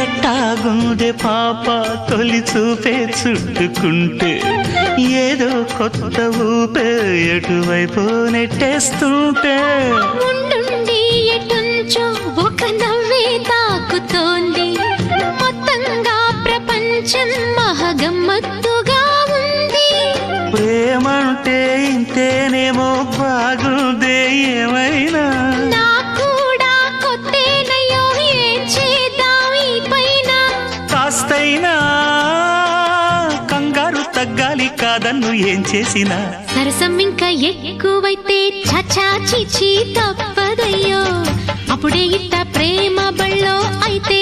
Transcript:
ఎట్టాగుందే పాప తొలి చూపే చుట్టుకుంటే ఏదో కొత్త ఊపే ఎటువైపు నెట్టేస్తుంటే ఉండుండి ఎటుంచో ఒక నవ్వే తాకుతోంది మొత్తంగా ప్రపంచం మహగమ్మత్తుగా ఉంది ప్రేమంటే ఇంతేనేమో బాగుందే ఏమైనా కాస్తైనా కంగారు తగ్గాలి కాదన్ను ఏం చేసినా సరసం ఇంకా ఎక్కువైతే చచా చిచి తప్పదయ్యో అప్పుడే ఇట్ట ప్రేమ బళ్ళో అయితే